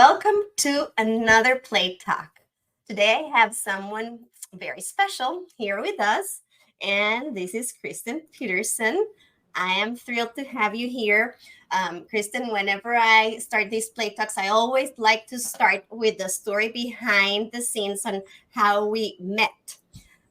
welcome to another Play Talk. Today I have someone very special here with us, and this is Kristen Peterson. I am thrilled to have you here. Kristen, whenever I start these Play Talks, I always like to start with the story behind the scenes on how we met.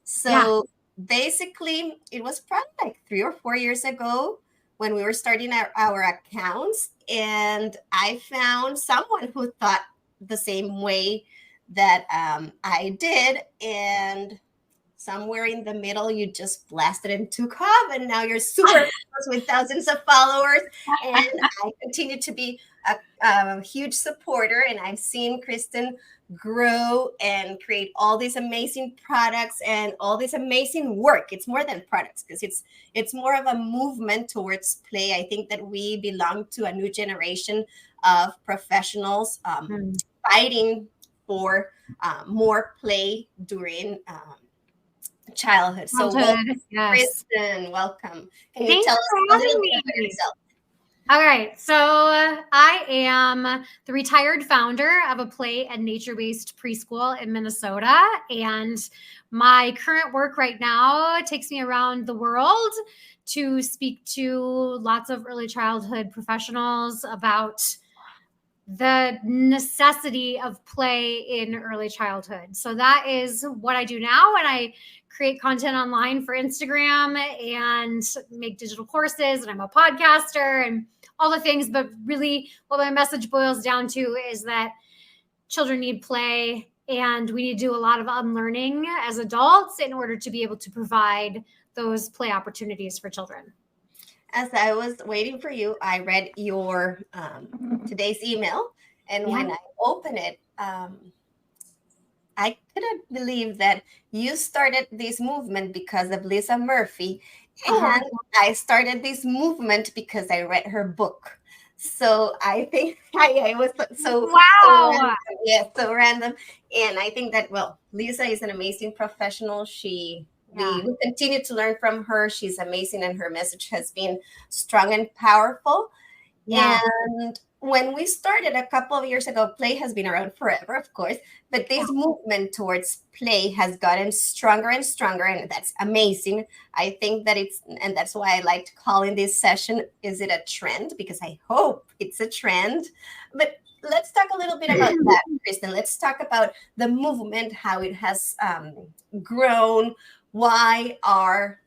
So basically, it was probably like 3 or 4 years ago when we were starting our accounts, and I found someone who thought the same way that I did, and somewhere in the middle, you just blasted and took off, and now you're super close with thousands of followers. And I continue to be a huge supporter, and I've seen Kristen grow and create all these amazing products and all this amazing work. It's more than products because it's more of a movement towards play. I think that we belong to a new generation of professionals fighting for more play during childhood. So welcome, yes. Kristen, welcome. Can you Thanks tell us for a little having bit about me. yourself? All right. So I am the retired founder of a play and nature-based preschool in Minnesota. And my current work right now takes me around the world to speak to lots of early childhood professionals about the necessity of play in early childhood. So that is what I do now. And I create content online for Instagram and make digital courses. And I'm a podcaster and all the things. But really what my message boils down to is that children need play, and we need to do a lot of unlearning as adults in order to be able to provide those play opportunities for children. As I was waiting for you, I read your today's email, and when I opened it, I couldn't believe that you started this movement because of Lisa Murphy, and I started this movement because I read her book. So I think I was so wow, so random, and I think that Lisa is an amazing professional. We continue to learn from her. She's amazing, and her message has been strong and powerful. Yeah. And when we started a couple of years ago, play has been around forever, of course, but this movement towards play has gotten stronger and stronger, and that's amazing. I think that and that's why I liked calling this session, is it a trend? Because I hope it's a trend. But let's talk a little bit about that, Kristen. Let's talk about the movement, how it has grown. Why are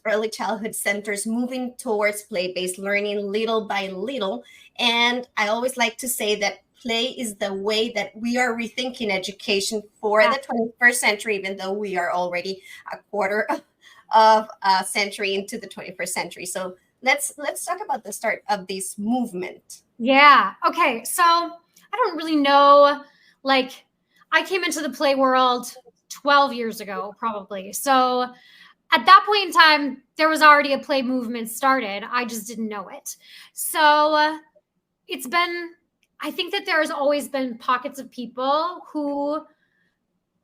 early childhood centers moving towards play-based learning little by little? And I always like to say that play is the way that we are rethinking education for the 21st century, even though we are already a quarter of a century into the 21st century. So let's talk about the start of this movement. Yeah. Okay. So I don't really know, I came into the play world 12 years ago, probably. So at that point in time, there was already a play movement started. I just didn't know it. So I think that there's always been pockets of people who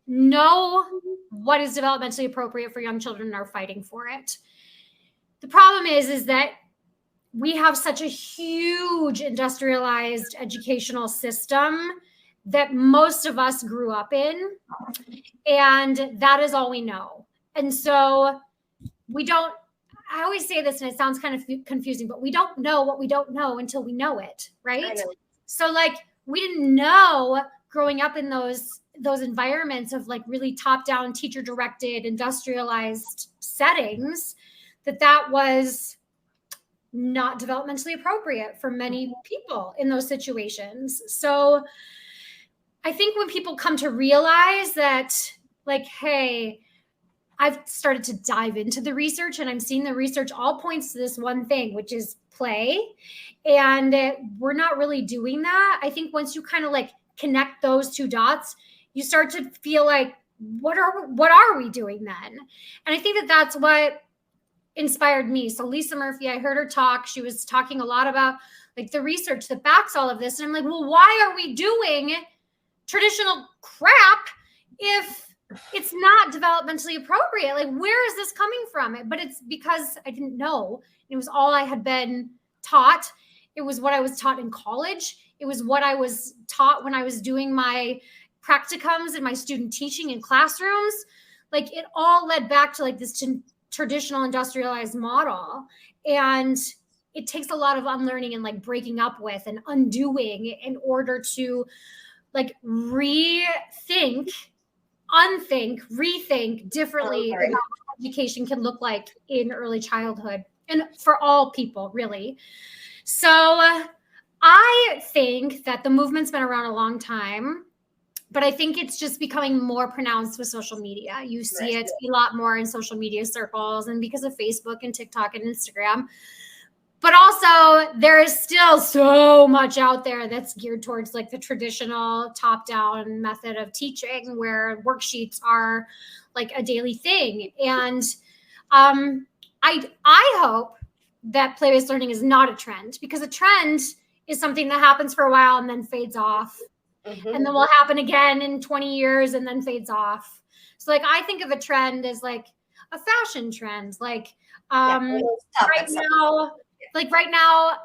know what is developmentally appropriate for young children and are fighting for it. The problem is that we have such a huge industrialized educational system that most of us grew up in, and that is all we know. And so I always say this, and it sounds kind of confusing, but we don't know what we don't know until we know it, right? So we didn't know growing up in those environments of really top-down, teacher-directed, industrialized settings, that was not developmentally appropriate for many people in those situations. So I think when people come to realize that, hey, I've started to dive into the research, and I'm seeing the research all points to this one thing, which is play. And we're not really doing that. I think once you kind of connect those two dots, you start to feel what are we doing then? And I think that that's what inspired me. So Lisa Murphy, I heard her talk. She was talking a lot about the research that backs all of this. And I'm well, why are we doing traditional crap if it's not developmentally appropriate? Where is this coming from? But it's because I didn't know. It was all I had been taught. It was what I was taught in college. It was what I was taught when I was doing my practicums and my student teaching in classrooms. Like it all led back to like this traditional industrialized model. And it takes a lot of unlearning and like breaking up with and undoing in order to like rethink, rethink differently about what education can look like in early childhood and for all people, really. So I think that the movement's been around a long time, but I think it's just becoming more pronounced with social media. You see it a lot more in social media circles and because of Facebook and TikTok and Instagram. But also there is still so much out there that's geared towards like the traditional top-down method of teaching where worksheets are like a daily thing. And I hope that play-based learning is not a trend, because a trend is something that happens for a while and then fades off. And then will happen again in 20 years and then fades off. So like I think of a trend as like a fashion trend. Like right now,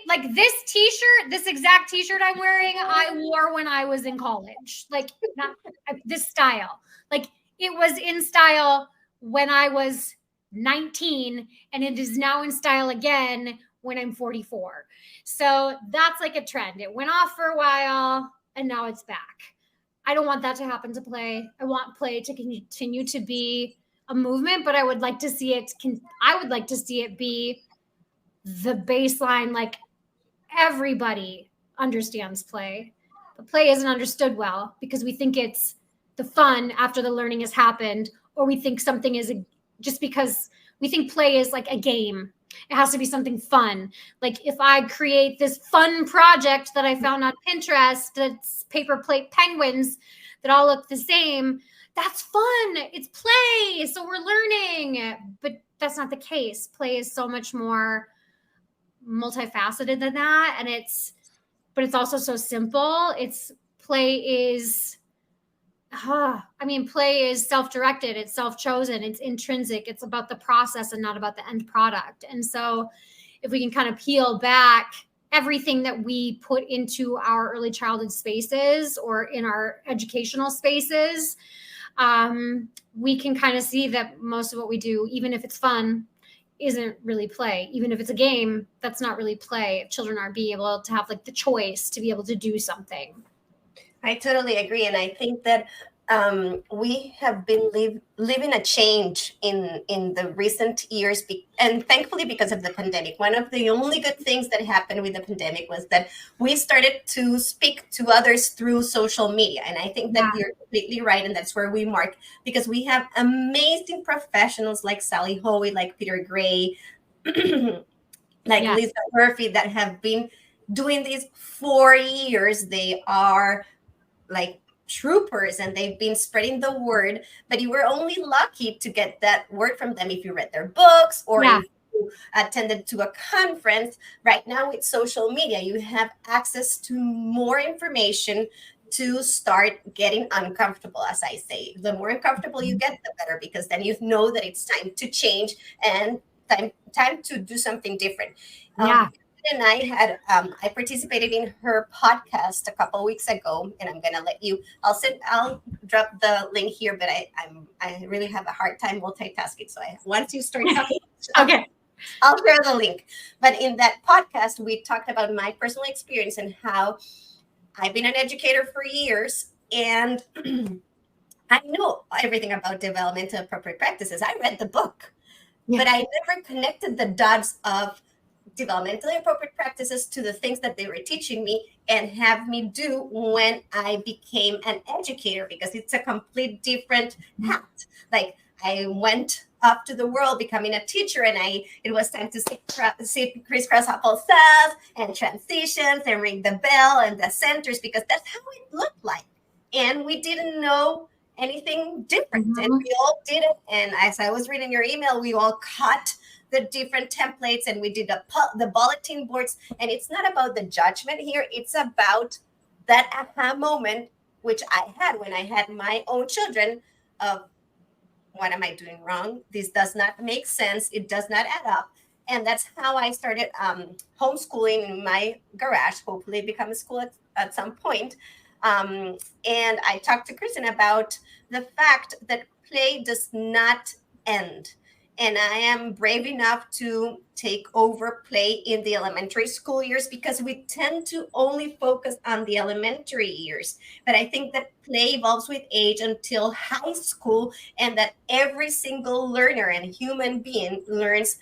like this t-shirt, this exact t-shirt I'm wearing, I wore when I was in college. Like not this style. Like it was in style when I was 19 and it is now in style again when I'm 44. So that's like a trend. It went off for a while and now it's back. I don't want that to happen to play. I want play to continue to be a movement, but I would like to see it be the baseline. Like everybody understands play, but play isn't understood well because we think it's the fun after the learning has happened, or we think something is just because we think play is like a game. It has to be something fun. Like if I create this fun project that I found on Pinterest, that's paper plate penguins that all look the same, that's fun. It's play. So we're learning. But that's not the case. Play is so much more multifaceted than that. But it's also so simple. Play is self-directed, it's self-chosen, it's intrinsic, it's about the process and not about the end product. And so if we can kind of peel back everything that we put into our early childhood spaces or in our educational spaces, we can kind of see that most of what we do, even if it's fun, isn't really play. Even if it's a game, that's not really play. If children aren't being able to have like the choice to be able to do something. I totally agree. And I think that we have been living a change in the recent years, and thankfully because of the pandemic. One of the only good things that happened with the pandemic was that we started to speak to others through social media. And I think that you're completely right. And that's where we mark, because we have amazing professionals like Sally Hoey, like Peter Gray, like Lisa Murphy, that have been doing this for years. They are like troopers and they've been spreading the word, but you were only lucky to get that word from them if you read their books or if you attended to a conference. Right now with social media, you have access to more information to start getting uncomfortable. As I say, the more uncomfortable you get, the better, because then you know that it's time to change and time to do something different. And I participated in her podcast a couple of weeks ago, and I'm gonna I'll drop the link here, but I really have a hard time multitasking. So once you start talking, I'll share the link. But in that podcast, we talked about my personal experience and how I've been an educator for years, and I know everything about developmental appropriate practices. I read the book, but I never connected the dots of developmentally appropriate practices to the things that they were teaching me and have me do when I became an educator, because it's a complete different hat. Like I went up to the world becoming a teacher, and it was time to sit crisscross applesauce and transitions and ring the bell and the centers, because that's how it looked like. And we didn't know anything different, and we all did it. And as I was reading your email, we all cut the different templates and we did the bulletin boards. And it's not about the judgment here. It's about that aha moment, which I had when I had my own children, of what am I doing wrong? This does not make sense. It does not add up. And that's how I started homeschooling in my garage, hopefully become a school at some point. And I talked to Kristen about the fact that play does not end. And I am brave enough to take over play in the elementary school years because we tend to only focus on the elementary years. But I think that play evolves with age until high school, and that every single learner and human being learns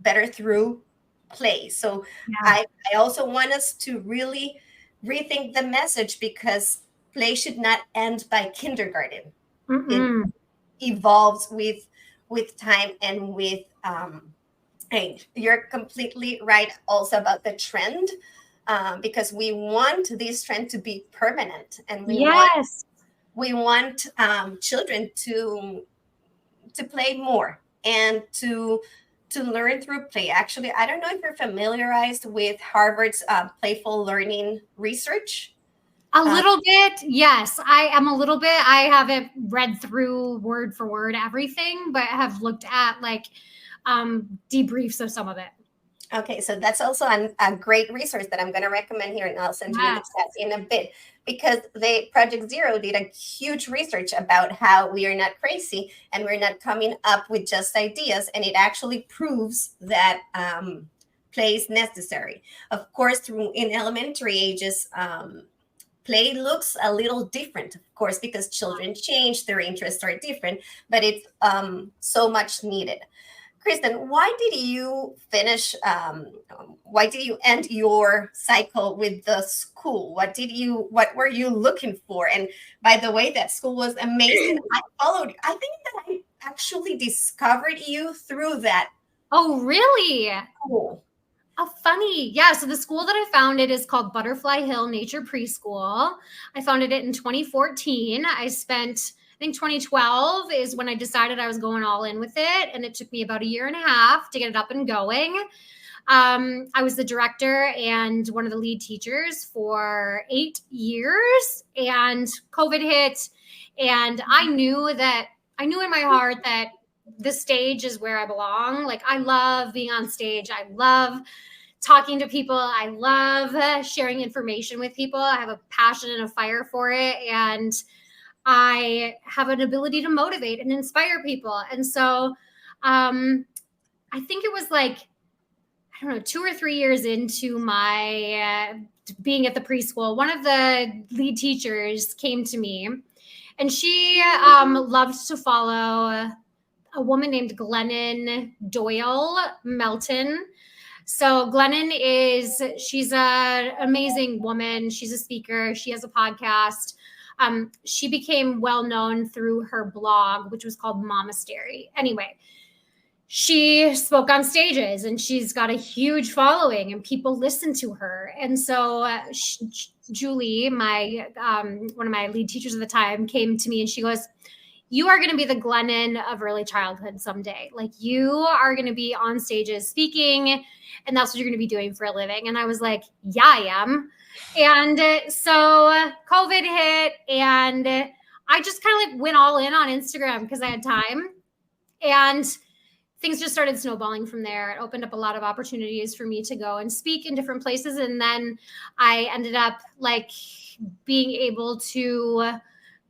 better through play. So Yeah. I also want us to really rethink the message, because play should not end by kindergarten. It Mm-mm. evolves with time and with age. You're completely right also about the trend, because we want this trend to be permanent, and Yes. we want children to play more and to learn through play. Actually, I don't know if you're familiarized with Harvard's playful learning research. A Uh, little bit, yes. I am a little bit. I haven't read through word for word everything, but have looked at like debriefs of some of it. Okay, so that's also a great resource that I'm going to recommend here, and I'll send you in the Yes. chat in a bit, because they Project Zero did a huge research about how we are not crazy and we're not coming up with just ideas, and it actually proves that play is necessary. Of course, through in elementary ages, play looks a little different, of course, because children change, their interests are different, but it's so much needed. Kristen, why did you finish? Why did you end your cycle with the school? What were you looking for? And by the way, that school was amazing. I followed. I think that I actually discovered you through that Oh, really? school. Oh, funny. Yeah. So the school that I founded is called Butterfly Hill Nature Preschool. I founded it in 2014. I think 2012 is when I decided I was going all in with it. And it took me about a year and a half to get it up and going. I was the director and one of the lead teachers for 8 years, and COVID hit. And I knew in my heart that the stage is where I belong. Like, I love being on stage. I love talking to people. I love sharing information with people. I have a passion and a fire for it. And I have an ability to motivate and inspire people. And so I think it was like, I don't know, 2 or 3 years into my being at the preschool, one of the lead teachers came to me, and she loved to follow a woman named Glennon Doyle Melton. So she's an amazing woman. She's a speaker. She has a podcast. She became well known through her blog, which was called Momastery. Anyway, she spoke on stages, and she's got a huge following, and people listen to her. And so Julie, my one of my lead teachers at the time, came to me and she goes, "You are going to be the Glennon of early childhood someday. Like, you are going to be on stages speaking, and that's what you're going to be doing for a living." And I was like, "Yeah, I am." And so COVID hit, and I just kind of like went all in on Instagram because I had time, and things just started snowballing from there. It opened up a lot of opportunities for me to go and speak in different places. And then I ended up like being able to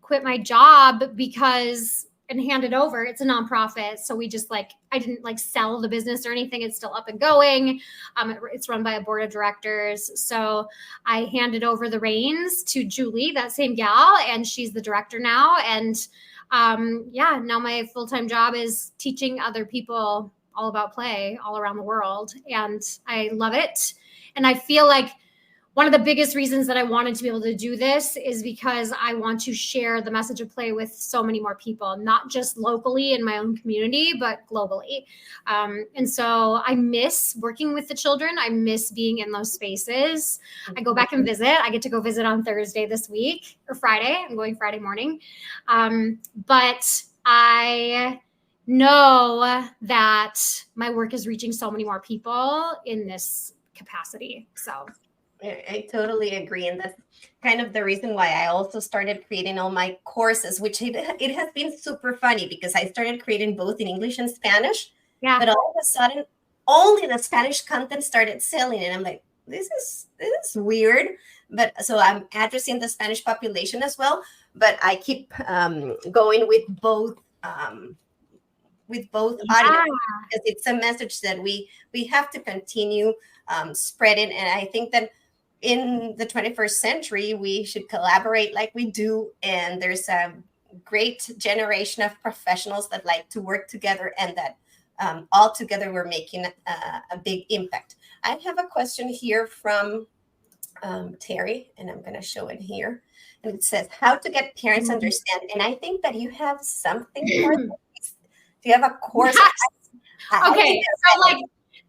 quit my job and hand it over. It's a nonprofit. So we just I didn't sell the business or anything. It's still up and going. It's run by a board of directors. So I handed over the reins to Julie, that same gal, and she's the director now. And now my full-time job is teaching other people all about play all around the world. And I love it. And I feel like one of the biggest reasons that I wanted to be able to do this is because I want to share the message of play with so many more people, not just locally in my own community, but globally. And so I miss working with the children. I miss being in those spaces. I go back and visit. I get to go visit on Thursday this week, or Friday. I'm going Friday morning. But I know that my work is reaching so many more people in this capacity. So I totally agree. And that's kind of the reason why I also started creating all my courses, which it has been super funny because I started creating both in English and Spanish. yeah. But all of a sudden, only the Spanish content started selling, and I'm like, this is weird. But so I'm addressing the Spanish population as well, but I keep going with both audiences, because it's a message that we have to continue spreading. And I think that in the 21st century, we should collaborate like we do. And there's a great generation of professionals that like to work together, and that all together we're making a big impact. I have a question here from Terry, and I'm going to show it here. And it says, how to get parents understand. And I think that you have something for this. Do you have a course? Yes. Okay, so like,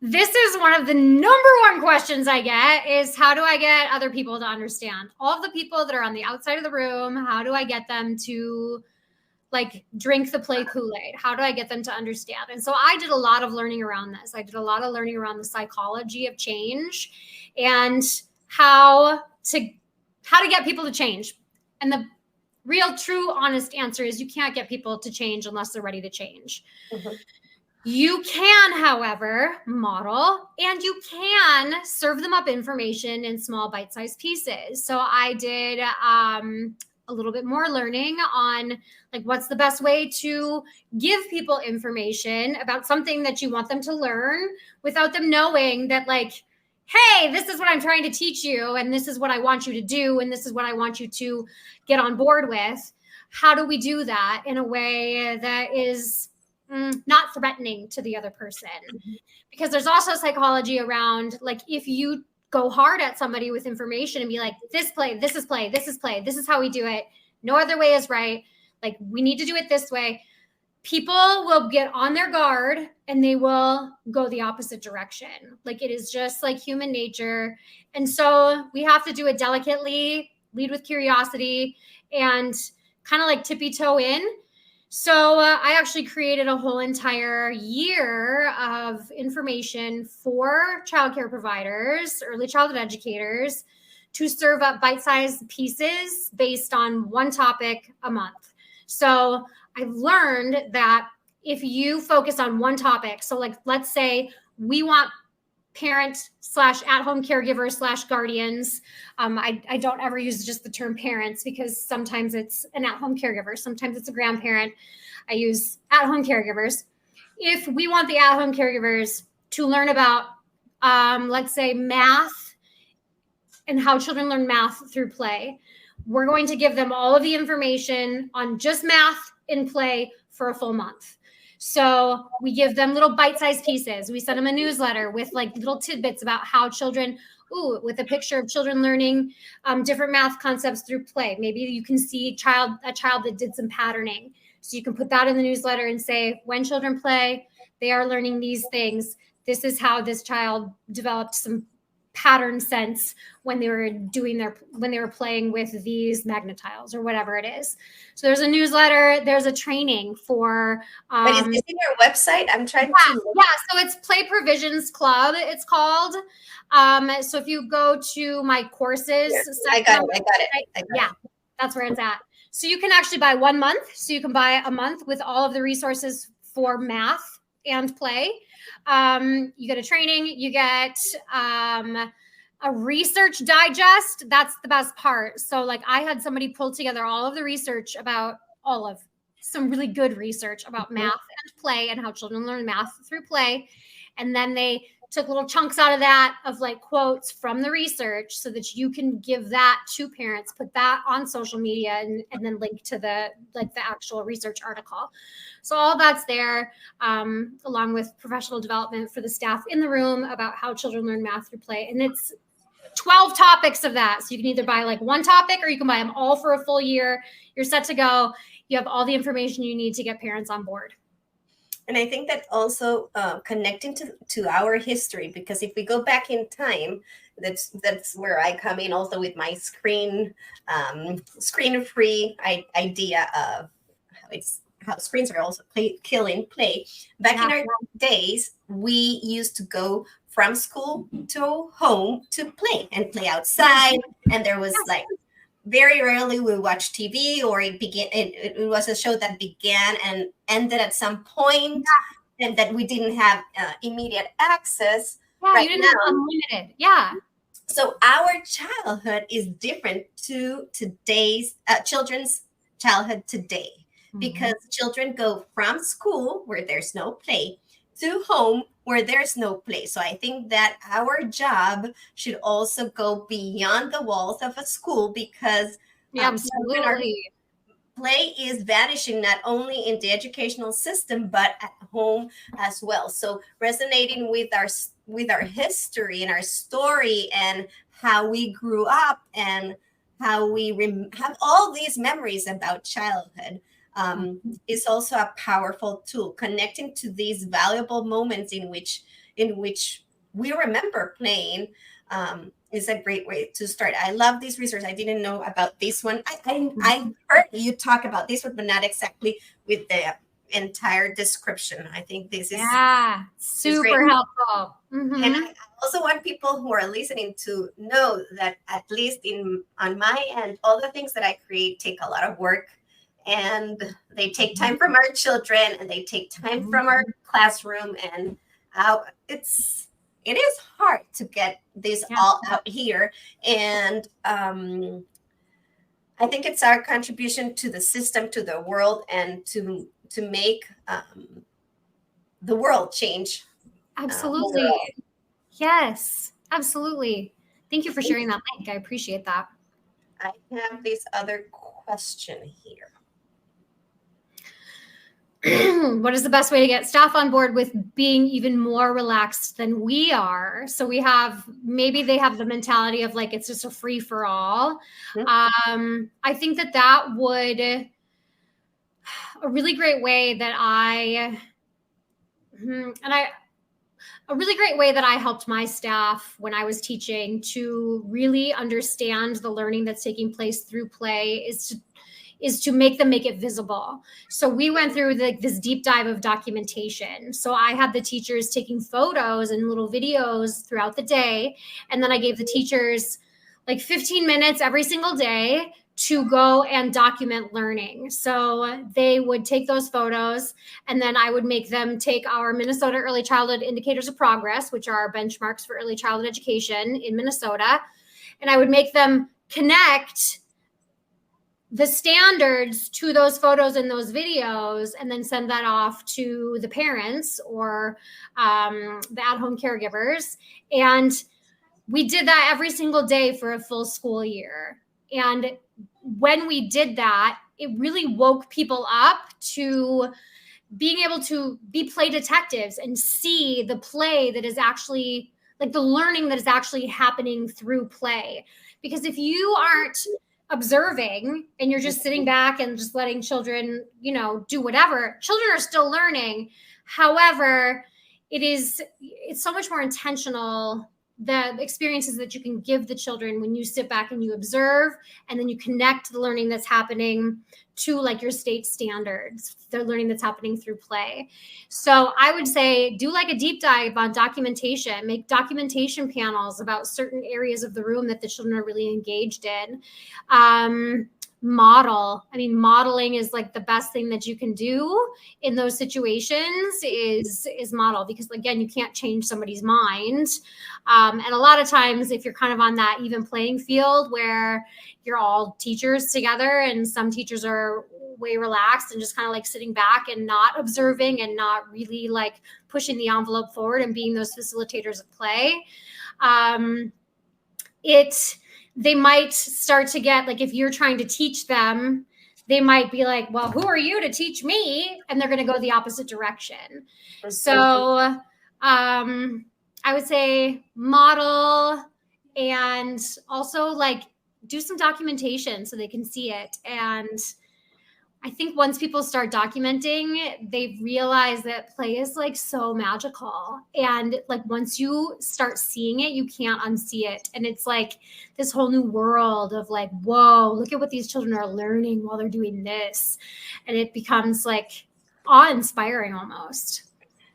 this is one of the #1 questions I get is, how do I get other people to understand? All of the people that are on the outside of the room, how do I get them to like drink the play Kool-Aid? How do I get them to understand? And so I did a lot of learning around this. I did a lot of learning around the psychology of change and how to get people to change. And the real, true, honest answer is you can't get people to change unless they're ready to change. Mm-hmm. You can, however, model, and you can serve them up information in small bite-sized pieces. So I did a little bit more learning on like what's the best way to give people information about something that you want them to learn without them knowing that, like, hey, this is what I'm trying to teach you, and this is what I want you to do, and this is what I want you to get on board with. How do we do that in a way that is not threatening to the other person? Because there's also psychology around, like, if you go hard at somebody with information and be like, this play, this is play, this is play, this is how we do it, no other way is right, like, we need to do it this way, people will get on their guard and they will go the opposite direction. Like, it is just like human nature. And so we have to do it delicately, lead with curiosity, and kind of like tippy toe in. So I actually created a whole entire year of information for childcare providers, early childhood educators, to serve up bite-sized pieces based on one topic a month. So I've learned that if you focus on one topic, so like, let's say we want parent/at-home caregiver/guardians. I don't ever use just the term parents, because sometimes it's an at-home caregiver, sometimes it's a grandparent. I use at-home caregivers. If we want the at-home caregivers to learn about, let's say, math and how children learn math through play, we're going to give them all of the information on just math in play for a full month. So we give them little bite-sized pieces. We send them a newsletter with like little tidbits about how children, with a picture of children learning different math concepts through play. Maybe you can see a child that did some patterning. So you can put that in the newsletter and say, when children play, they are learning these things. This is how this child developed some pattern sense when they were playing with these magnetiles or whatever it is. So there's a newsletter, there's a training for but is this in your website? I'm trying to so it's Play Provisions Club, it's called. So if you go to my courses I got it. That's where it's at. So you can actually buy 1 month. So you can buy a month with all of the resources for math and play. You get a training, you get a research digest. That's the best part. So like, I had somebody pull together all of the research about some really good research about math and play and how children learn math through play. And then they took little chunks out of that, of like quotes from the research, so that you can give that to parents, put that on social media, and then link to the actual research article. So all that's there, along with professional development for the staff in the room about how children learn math through play. And it's 12 topics of that. So you can either buy like one topic, or you can buy them all for a full year. You're set to go. You have all the information you need to get parents on board. And I think that also connecting to our history, because if we go back in time, that's where I come in also with my screen-free idea of how screens are also killing play. Back in our days, we used to go from school to home to play and play outside, and there was like, very rarely we watch TV, or it was a show that began and ended at some point. and that we didn't have immediate access Yeah, right you didn't have now. unlimited. Yeah. So our childhood is different to today's children's childhood today, because children go from school where there's no play to home where there's no play. So I think that our job should also go beyond the walls of a school, because Yeah, children are absolutely. play is vanishing not only in the educational system but at home as well. So resonating with our history and our story and how we grew up and how we have all these memories about childhood is also a powerful tool, connecting to these valuable moments in which we remember playing. Is a great way to start. I love this resource. I didn't know about this one. I heard you talk about this one, but not exactly with the entire description. I think this Yeah, is great. super helpful. And I also want people who are listening to know that, at least on my end, all the things that I create take a lot of work, and they take time from our children, and they take time from our classroom, and it is hard to get this all out here. And I think it's our contribution to the system, to the world, and to make the world change. Absolutely. Yes, absolutely. Thank you for sharing that link. I appreciate that. I have this other question here. What is the best way to get staff on board with being even more relaxed than we are? So maybe they have the mentality of like, it's just a free for all. I think that would, a really great way that a really great way that I helped my staff when I was teaching to really understand the learning that's taking place through play is to make it visible. So we went through this deep dive of documentation. So I had the teachers taking photos and little videos throughout the day. And then I gave the teachers like 15 minutes every single day to go and document learning. So they would take those photos, and then I would make them take our Minnesota Early Childhood Indicators of Progress, which are our benchmarks for early childhood education in Minnesota. And I would make them connect the standards to those photos and those videos, and then send that off to the parents or the at-home caregivers. And we did that every single day for a full school year. And when we did that, it really woke people up to being able to be play detectives and see the play that is actually, like, the learning that is actually happening through play. Because if you aren't observing and you're just sitting back and just letting children, do whatever, children are still learning. However, it's so much more intentional, the experiences that you can give the children when you sit back and you observe, and then you connect the learning that's happening to like your state standards, the learning that's happening through play. So I would say do like a deep dive on documentation, make documentation panels about certain areas of the room that the children are really engaged in. Modeling is like the best thing that you can do in those situations is model, because again, you can't change somebody's mind. And a lot of times if you're kind of on that even playing field where you're all teachers together, and some teachers are way relaxed and just kind of like sitting back and not observing and not really like pushing the envelope forward and being those facilitators of play, they might start to get like, if you're trying to teach them, they might be like, well, who are you to teach me? And they're going to go the opposite direction. So I would say model, and also like do some documentation so they can see it. And I think once people start documenting, they realize that play is like so magical. And like once you start seeing it, you can't unsee it. And it's like this whole new world of like, whoa, look at what these children are learning while they're doing this. And it becomes like awe-inspiring almost.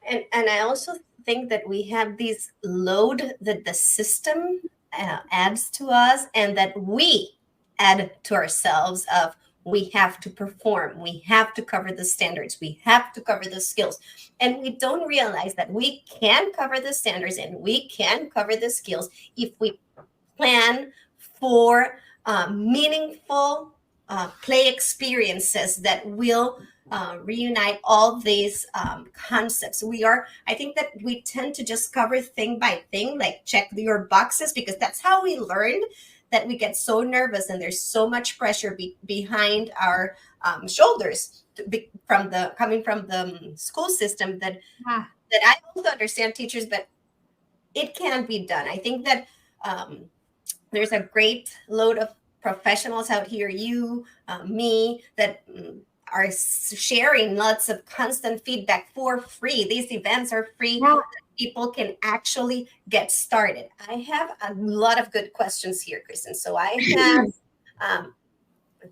And I also think that we have this load that the system adds to us, and that we add to ourselves, of we have to perform, we have to cover the standards, we have to cover the skills. And we don't realize that we can cover the standards and we can cover the skills if we plan for meaningful play experiences that will reunite all these concepts. I think that we tend to just cover thing by thing, like check your boxes, because that's how we learned, that we get so nervous and there's so much pressure behind our shoulders coming from the school system that I also understand teachers, but it can be done. I think that there's a great load of professionals out here, you, me, that are sharing lots of constant feedback for free. These events are free. Yeah. People can actually get started. I have a lot of good questions here, Kristen. So I have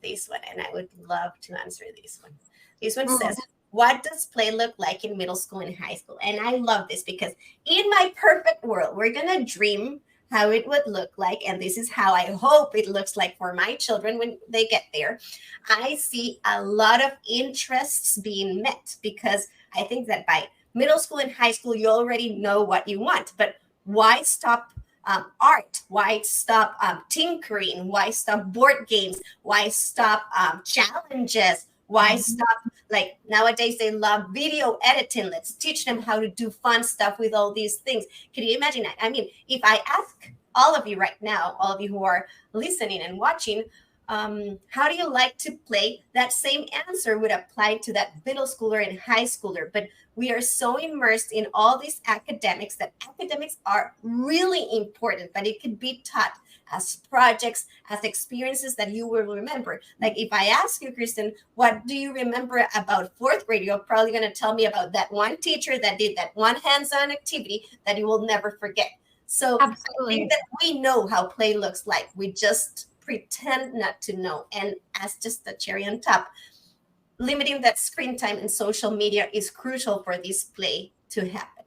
this one, and I would love to answer this one. This one says, what does play look like in middle school and high school? And I love this because in my perfect world, we're going to dream how it would look like. And this is how I hope it looks like for my children when they get there. I see a lot of interests being met, because I think that by middle school and high school, you already know what you want. But why stop art? Why stop tinkering? Why stop board games? Why stop challenges? Why stop, like nowadays they love video editing. Let's teach them how to do fun stuff with all these things. Can you imagine that? I mean, if I ask all of you right now, all of you who are listening and watching, how do you like to play? That same answer would apply to that middle schooler and high schooler. But we are so immersed in all these academics that academics are really important, but it could be taught as projects, as experiences that you will remember. Like if I ask you, Kristen, what do you remember about fourth grade? You're probably going to tell me about that one teacher that did that one hands-on activity that you will never forget. So absolutely. I think that we know how play looks like. We just pretend not to know. And as just the cherry on top, limiting that screen time and social media is crucial for this play to happen.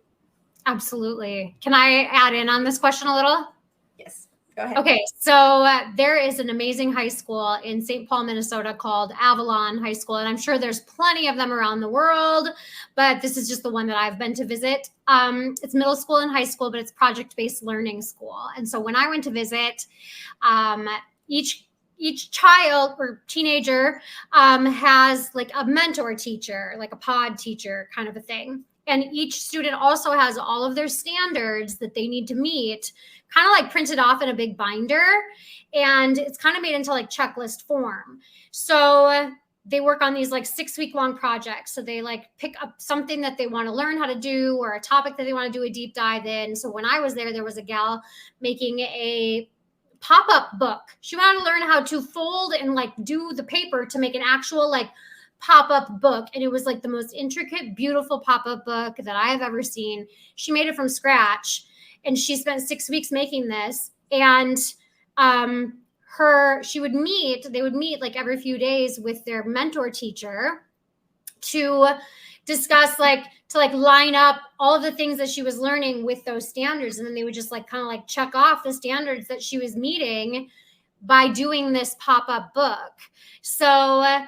Absolutely. Can I add in on this question a little? Yes, go ahead. Okay, so there is an amazing high school in St. Paul, Minnesota called Avalon High School, and I'm sure there's plenty of them around the world, but this is just the one that I've been to visit. It's middle school and high school, but it's project-based learning school. And so when I went to visit, each child or teenager has like a mentor teacher, like a pod teacher kind of a thing. And each student also has all of their standards that they need to meet, kind of like printed off in a big binder. And it's kind of made into like checklist form. So they work on these like 6-week long projects. So they like pick up something that they want to learn how to do, or a topic that they want to do a deep dive in. So when I was there was a gal making a pop-up book. She wanted to learn how to fold and like do the paper to make an actual like pop-up book. And it was like the most intricate, beautiful pop-up book that I have ever seen. She made it from scratch, and she spent 6 weeks making this. And they would meet like every few days with their mentor teacher to discuss to line up all of the things that she was learning with those standards. And then they would just like kind of like check off the standards that she was meeting by doing this pop-up book. So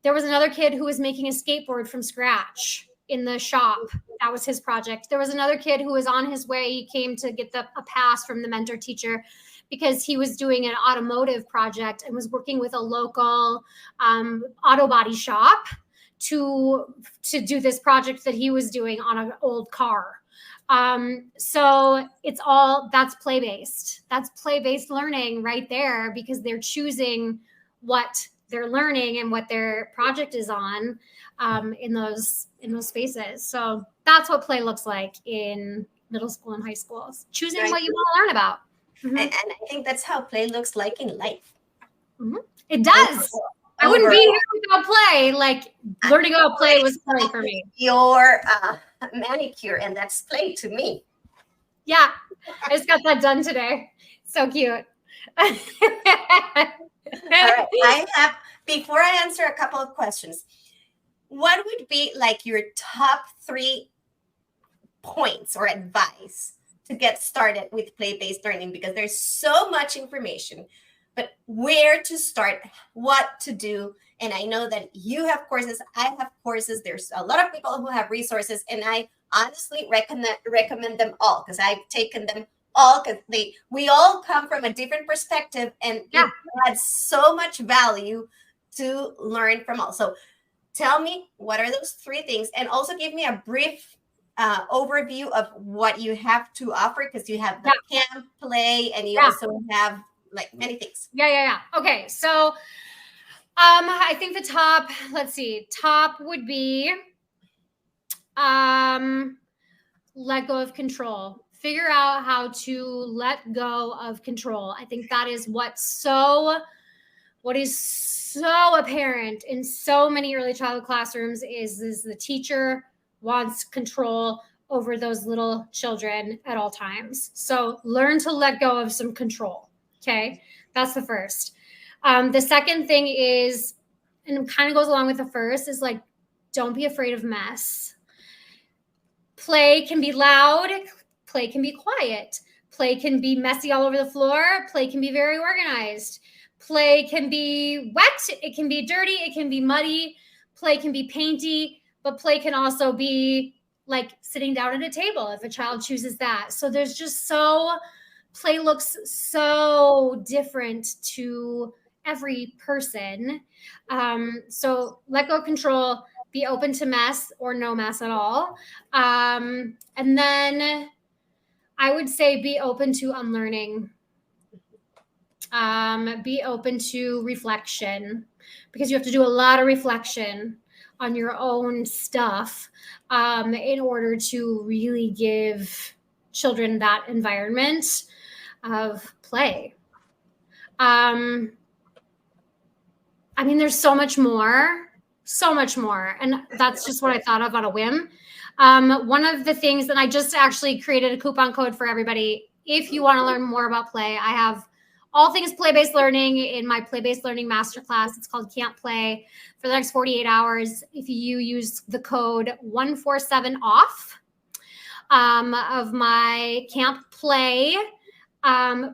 there was another kid who was making a skateboard from scratch in the shop. That was his project. There was another kid who was on his way. He came to get a pass from the mentor teacher because he was doing an automotive project and was working with a local auto body shop to do this project that he was doing on an old car. So that's play-based. That's play-based learning right there, because they're choosing what they're learning and what their project is on in those spaces. So that's what play looks like in middle school and high schools, choosing what you want to learn about. Mm-hmm. And I think that's how play looks like in life. Mm-hmm. It does. I wouldn't be here without play. Like learning about play was play for me. Your manicure, and that's play to me. Yeah, I just got that done today. So cute. All right, before I answer a couple of questions, what would be like your top 3 points or advice to get started with play-based learning? Because there's so much information, but where to start, what to do, And I know that you have courses, I have courses. There's a lot of people who have resources, and I honestly recommend them all because I've taken them all because we all come from a different perspective, and Yeah. it adds so much value to learn from all. So tell me, what are those three things? And also give me a brief overview of what you have to offer, because you have the camp play and you also have like many things. Yeah. Okay. So I think the top would be let go of control. Figure out how to let go of control. I think that is what is so apparent in so many early childhood classrooms is the teacher wants control over those little children at all times. So learn to let go of some control. Okay. That's the first. The second thing is, and it kind of goes along with the first, is like, don't be afraid of mess. Play can be loud. Play can be quiet. Play can be messy all over the floor. Play can be very organized. Play can be wet. It can be dirty. It can be muddy. Play can be painty, but play can also be like sitting down at a table if a child chooses that. So there's just play looks so different to every person. So let go of control, be open to mess or no mess at all. And then I would say be open to unlearning. Be open to reflection, because you have to do a lot of reflection on your own stuff in order to really give children that environment of play. I mean, there's so much more. And that's just what I thought of on a whim. One of the things that I just actually created a coupon code for everybody. If you want to learn more about play, I have all things play-based learning in my play-based learning masterclass. It's called Camp Play for the next 48 hours. If you use the code 147OFF of my Camp Play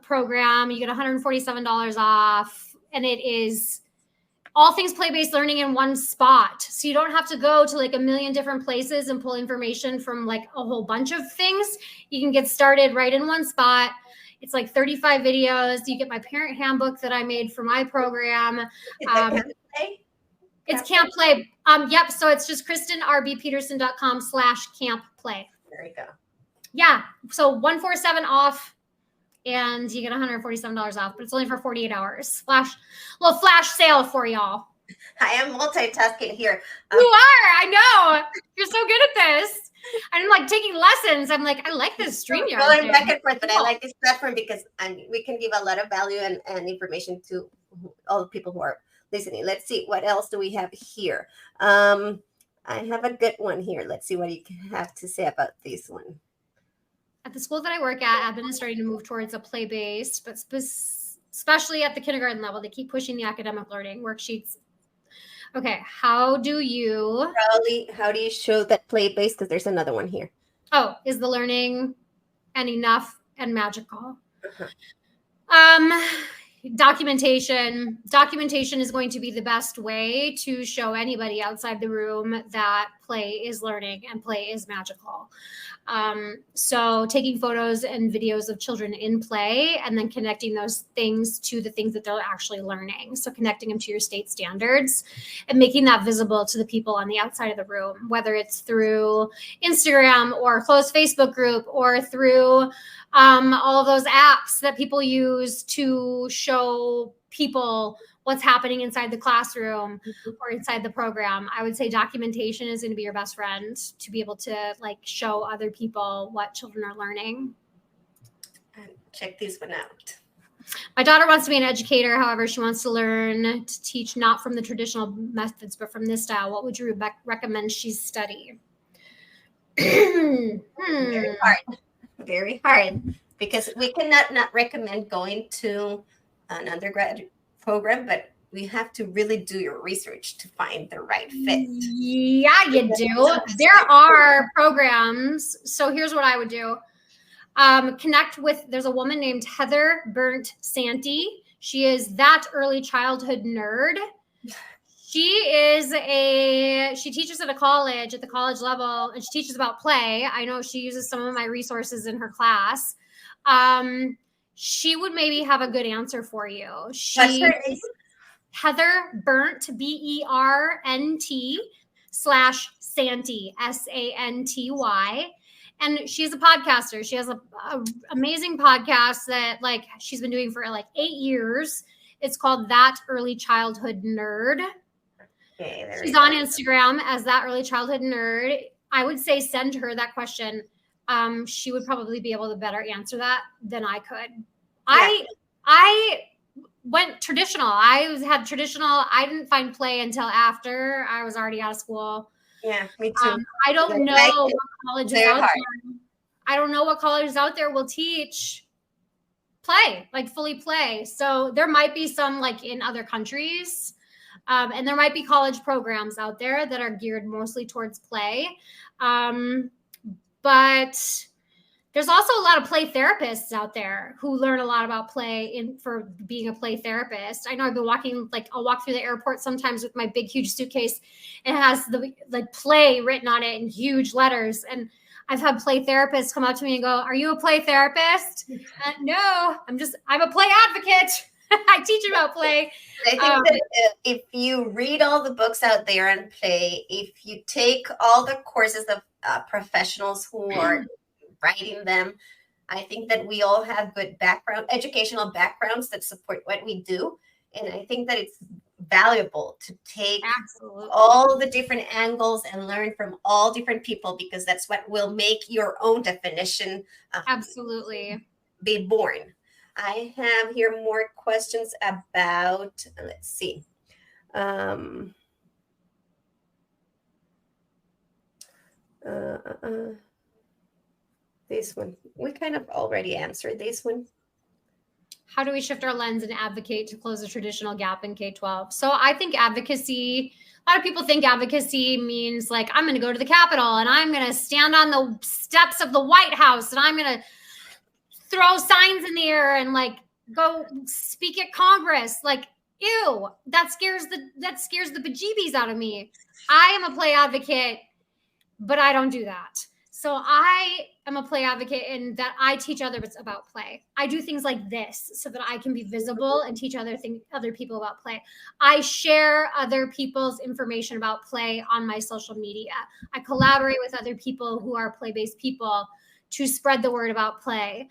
program, you get $147 off. And it is all things play-based learning in one spot. So you don't have to go to like a million different places and pull information from like a whole bunch of things. You can get started right in one spot. It's like 35 videos. You get my parent handbook that I made for my program. It's Camp Play. Yep. So it's just KristenRBPeterson.com/campplay. There you go. Yeah. So 147 off. And you get $147 off, but it's only for 48 hours. Little flash sale for y'all. I am multitasking here. You are. I know. You're so good at this. I'm like taking lessons. I'm like, I like this StreamYard. Going back and forth, but I like this platform because we can give a lot of value and information to all the people who are listening. Let's see, what else do we have here? I have a good one here. Let's see what you have to say about this one. At the school that I work at, Admin is starting to move towards a play-based, but especially at the kindergarten level, they keep pushing the academic learning worksheets. Okay, how do you show that play-based? Because there's another one here. Oh, is the learning and enough and magical? Documentation is going to be the best way to show anybody outside the room that play is learning and play is magical. So taking photos and videos of children in play and then connecting those things to the things that they're actually learning. So connecting them to your state standards and making that visible to the people on the outside of the room, whether it's through Instagram or a closed Facebook group or through all of those apps that people use to show people what's happening inside the classroom or inside the program. I would say documentation is going to be your best friend to be able to like show other people what children are learning. Check this one out. My daughter wants to be an educator. However, she wants to learn to teach not from the traditional methods, but from this style. What would you recommend she study? Very hard. Very hard, because we cannot not recommend going to an undergraduate program, but we have to really do your research to find the right fit. Yeah, you do. There are programs. So here's what I would do. Connect with, there's a woman named Heather Burnt Santee. She is that early childhood nerd. She teaches at the college level, and she teaches about play. I know she uses some of my resources in her class. She would maybe have a good answer for you. What's her name? Heather Bernt, BERNT /Santy, SANTY. And she's a podcaster. She has a amazing podcast that like she's been doing for like 8 years. It's called That Early Childhood Nerd. Okay, she's on Instagram as That Early Childhood Nerd. I would say send her that question. She would probably be able to better answer that than I could. Yeah. I went traditional. I had traditional. I didn't find play until after I was already out of school. Yeah, me too. I don't know what colleges out there. I don't know what colleges out there will teach play, like fully play. So there might be some like in other countries. And there might be college programs out there that are geared mostly towards play. But there's also a lot of play therapists out there who learn a lot about play for being a play therapist. I know I've been walking, like I'll walk through the airport sometimes with my big, huge suitcase. And it has the like play written on it in huge letters. And I've had play therapists come up to me and go, "Are you a play therapist?" No, I'm a play advocate. I teach about play. I think that if you read all the books out there on play, if you take all the courses of professionals who are writing them, I think that we all have good educational backgrounds that support what we do. And I think that it's valuable to take all the different angles and learn from all different people, because that's what will make your own definition be born. I have here more questions about, let's see. This one, we kind of already answered this one. How do we shift our lens and advocate to close the traditional gap in K-12? So I think advocacy, a lot of people think advocacy means like, I'm going to go to the Capitol and I'm going to stand on the steps of the White House and I'm going to throw signs in the air and like go speak at Congress. Like, ew, that scares the bejeebies out of me. I am a play advocate, but I don't do that. So I am a play advocate in that I teach others about play. I do things like this so that I can be visible and teach other people about play. I share other people's information about play on my social media. I collaborate with other people who are play-based people to spread the word about play.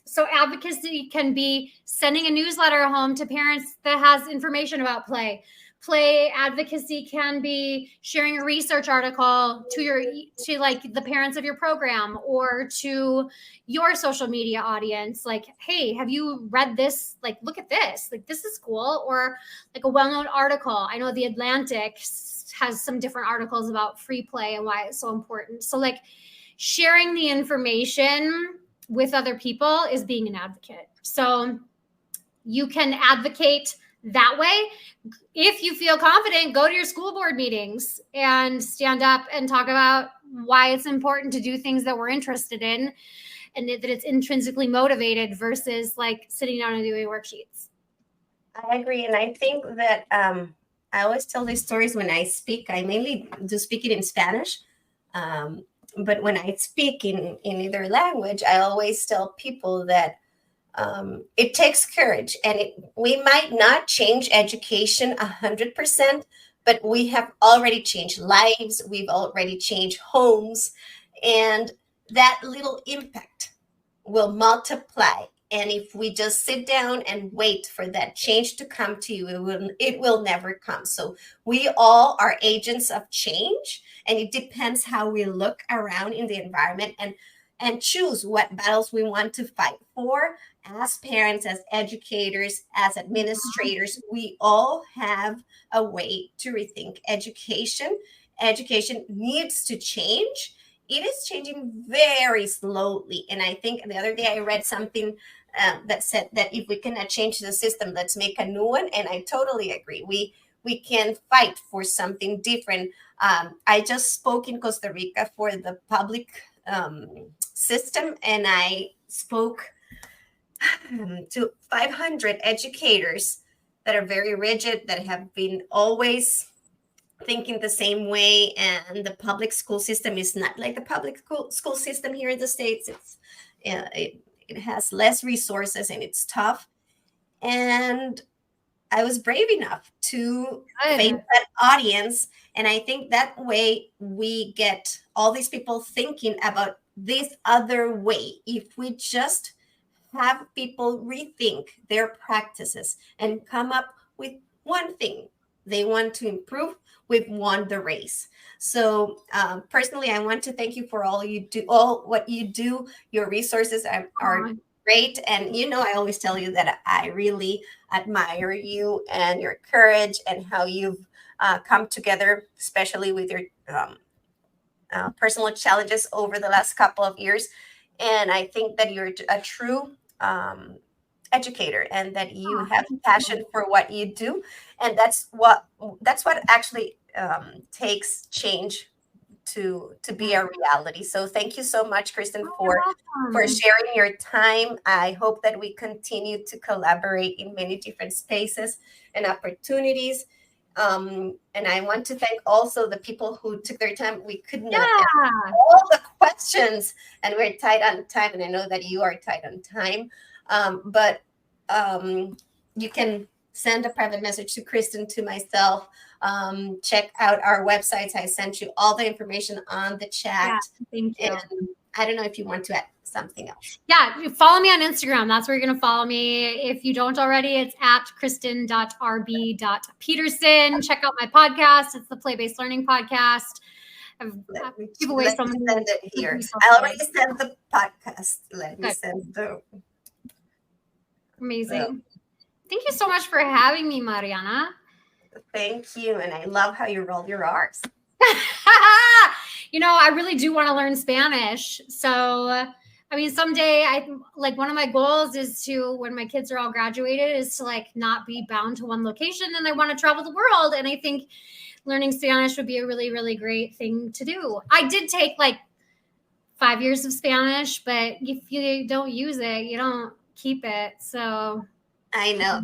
So advocacy can be sending a newsletter home to parents that has information about play. Play advocacy can be sharing a research article to like the parents of your program or to your social media audience. Like, hey, have you read this? Like, look at this. Like, this is cool. Or like a well-known article. I know The Atlantic has some different articles about free play and why it's so important. So like sharing the information with other people is being an advocate. So you can advocate that way. If you feel confident, go to your school board meetings and stand up and talk about why it's important to do things that we're interested in and that it's intrinsically motivated versus like sitting down and doing worksheets. I agree. And I think that I always tell these stories when I speak. I mainly do speak it in Spanish. But when I speak in either language, I always tell people that it takes courage, and we might not change education 100%, but we have already changed lives. We've already changed homes, and that little impact will multiply. And if we just sit down and wait for that change to come to you, it will never come. So we all are agents of change, and it depends how we look around in the environment and choose what battles we want to fight for. As parents, as educators, as administrators, we all have a way to rethink education. Education needs to change. It is changing very slowly. And I think the other day I read something that said that if we cannot change the system, let's make a new one. And I totally agree. We can fight for something different. I just spoke in Costa Rica for the public system, and I spoke to 500 educators that are very rigid, that have been always thinking the same way, and the public school system is not like the public school system here in the States. It has less resources and it's tough. And I was brave enough to face Good. that audience. And I think that way we get all these people thinking about this other way. If we just have people rethink their practices and come up with one thing they want to improve, we've won the race. So personally, I want to thank you for all you do, all what you do. Your resources are great. And I always tell you that I really admire you and your courage and how you've come together, especially with your personal challenges over the last couple of years. And I think that you're a true educator, and that you have passion for what you do, and that's what actually takes change to be a reality. So thank you so much, Kristen, for sharing your time. I hope that we continue to collaborate in many different spaces and opportunities. And I want to thank also the people who took their time. We could not answer all the questions, and we're tight on time, and I know that you are tight on time. But you can send a private message to Kristen, to myself. Check out our websites. I sent you all the information on the chat. Thank you. And I don't know if you want to add something else. Yeah, follow me on Instagram. That's where you're going to follow me. If you don't already, it's at kristen.rb.peterson. Check out my podcast. It's the Play-Based Learning Podcast. Let me send it here. I already sent the podcast. Let me send the... Amazing. Thank you so much for having me, Mariana. Thank you. And I love how you roll your R's. I really do want to learn Spanish. So, someday one of my goals is to, when my kids are all graduated, is to not be bound to one location, and I want to travel the world. And I think learning Spanish would be a really, really great thing to do. I did take 5 years of Spanish, but if you don't use it, you don't keep it. So I know.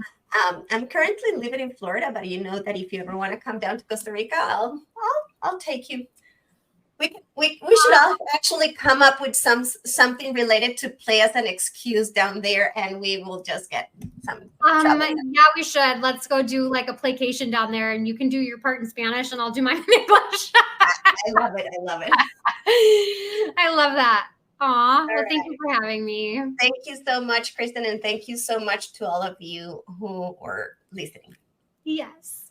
I'm currently living in Florida, but you know that if you ever want to come down to Costa Rica, I'll take you. We should all actually come up with something related to play as an excuse down there, and we will just get some trouble. Yeah, we should. Let's go do a playcation down there, and you can do your part in Spanish and I'll do mine in English. I love it. I love that. Aw, well, thank you for having me. Thank you so much, Kristen, and thank you so much to all of you who were listening. Yes.